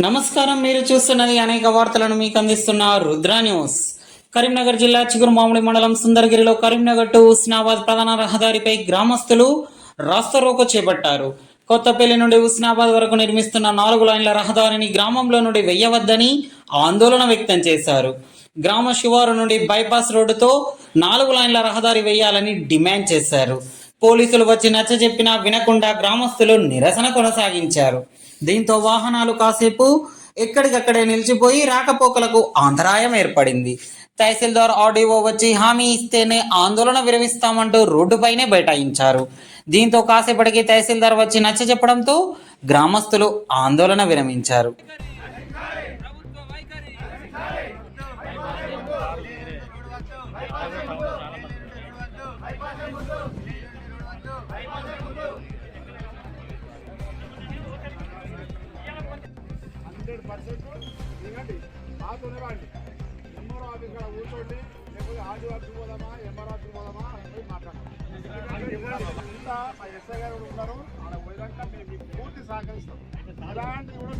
నమస్కారం, మీరు చూస్తున్నది అనేక వార్తలను మీకు అందిస్తున్న రుద్ర న్యూస్. కరీంనగర్ జిల్లా చిగురుమామిడి మండలం సుందరగిరిలో కరీంనగర్ టు హుస్నాబాద్ ప్రధాన రహదారిపై గ్రామస్తులు రాస్తారోకో చేపట్టారు. కొత్తపల్లి నుండి హుస్నాబాద్ వరకు నిర్మిస్తున్న 4 లైన్ల రహదారిని గ్రామంలో నుండి వెయ్యవద్దని ఆందోళన వ్యక్తం చేశారు. గ్రామ శివారు నుండి బైపాస్ రోడ్డుతో 4 లైన్ల రహదారి వేయాలని డిమాండ్ చేశారు. పోలీసులు వచ్చి నచ్చజెప్పినా వినకుండా గ్రామస్తులు నిరసన కొనసాగించారు. దీంతో వాహనాలు కాసేపు ఎక్కడికక్కడే నిలిచిపోయి రాకపోకలకు అంతరాయం ఏర్పడింది. తహసీల్దార్ ఆర్డీఓ వచ్చి హామీ ఇస్తేనే ఆందోళన విరమిస్తామంటూ రోడ్డుపైనే బైఠాయించారు. దీంతో కాసేపటికి తహసీల్దార్ వచ్చి నచ్చజెప్పడంతో గ్రామస్తులు ఆందోళన విరమించారు. మాతోనే వాడి ఎంఆర్ఓ ఆఫీస్ కూడా కూర్చోండి, లేకపోతే ఆర్డీఓ ఆఫీస్ పోదామా ఎంఆర్ఓ ఆఫీస్ పోదామా అని మాట్లాడాలి. ఇంత ఎస్ఐ గారు ఉన్నారు, అక్కడ పోయాక మేము పూర్తి సహకరిస్తాం. అలాంటివి కూడా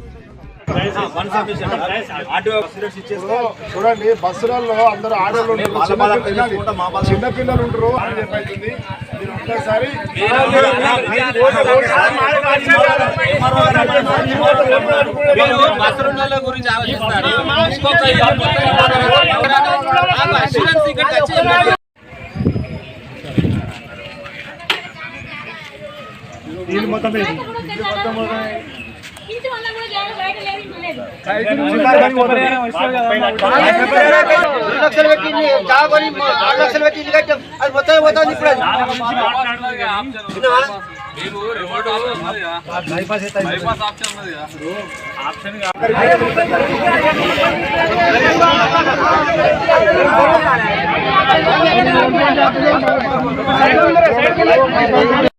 చూడండి, బస్సులలో అందరూ ఆడోళ్ళు చిన్నపిల్లలు ఉంటారు అని చెప్పేసింది. మీరు ఒక్కసారి గురించి ఆలోచిస్తారు. ఆప్షన్